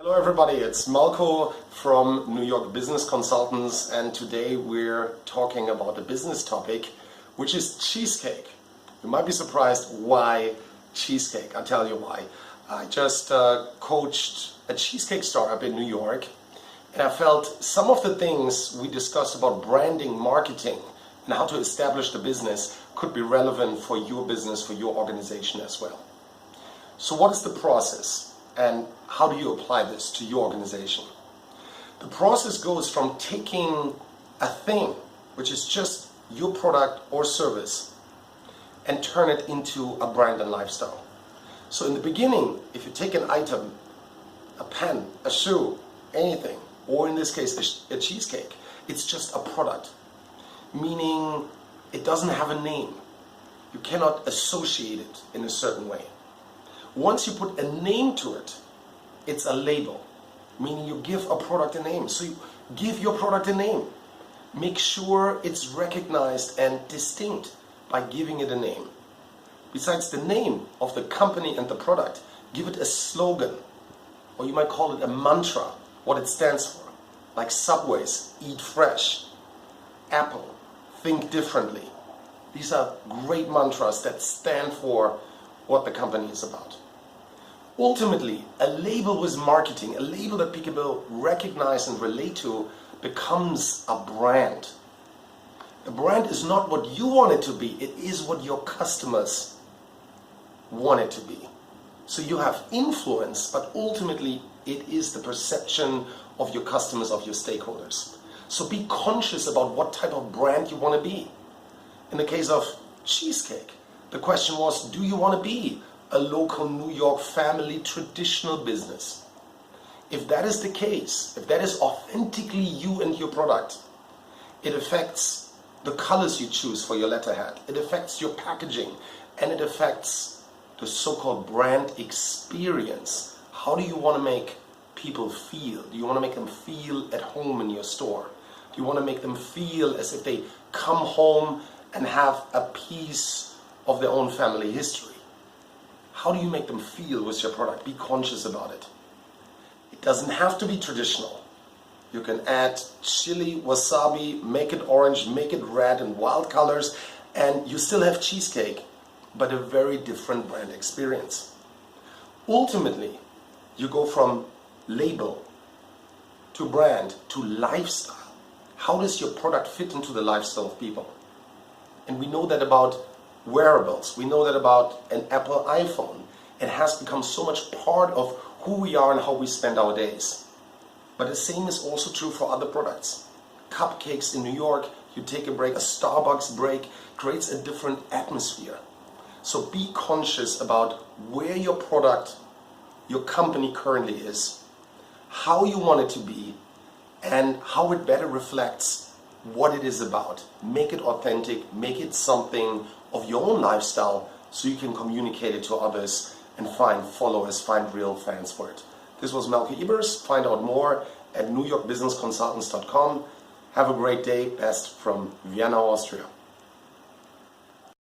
Hello everybody, it's Malco from New York Business Consultants, and today we're talking about a business topic which is cheesecake. You might be surprised why cheesecake. I'll tell you why. I just coached a cheesecake startup in New York, and I felt some of the things we discussed about branding, marketing, and how to establish the business could be relevant for your business, for your organization as well. So what is the process? And how do you apply this to your organization? The process goes from taking a thing, which is just your product or service, and turn it into a brand and lifestyle. So in the beginning, if you take an item, a pen, a shoe, anything, or in this case a cheesecake, it's just a product, meaning it doesn't have a name. You cannot associate it in a certain way. Once you put a name to it, it's a label, meaning you give a product a name. So you give your product a name. Make sure it's recognized and distinct by giving it a name. Besides the name of the company and the product, give it a slogan, or you might call it a mantra, what it stands for. Like Subway's, eat fresh, Apple, think differently. These are great mantras that stand for what the company is about. Ultimately, a label with marketing, a label that people recognize and relate to, becomes a brand. A brand is not what you want it to be, it is what your customers want it to be. So you have influence, but ultimately it is the perception of your customers, of your stakeholders. So be conscious about what type of brand you want to be. In the case of cheesecake, the question was, do you want to be a local New York family traditional business? If that is the case, if that is authentically you and your product, it affects the colors you choose for your letterhead, it affects your packaging, and it affects the so-called brand experience. How do you want to make people feel? Do you want to make them feel at home in your store? Do you want to make them feel as if they come home and have a piece of their own family history? How do you make them feel with your product? Be conscious about it. It doesn't have to be traditional. You can add chili, wasabi, make it orange, make it red and wild colors, and you still have cheesecake, but a very different brand experience. Ultimately, you go from label to brand to lifestyle. How does your product fit into the lifestyle of people? And we know that about wearables. We know that about an Apple iPhone. It has become so much part of who we are and how we spend our days. But the same is also true for other products. Cupcakes in New York, you take a break, a Starbucks break, creates a different atmosphere. So be conscious about where your product, your company currently is, how you want it to be, and how it better reflects what it is about. Make it authentic, make it something of your own lifestyle so you can communicate it to others and find followers, find real fans for it. This was Malco Ebers. Find out more at newyorkbusinessconsultants.com. Have a great day. Best from Vienna, Austria.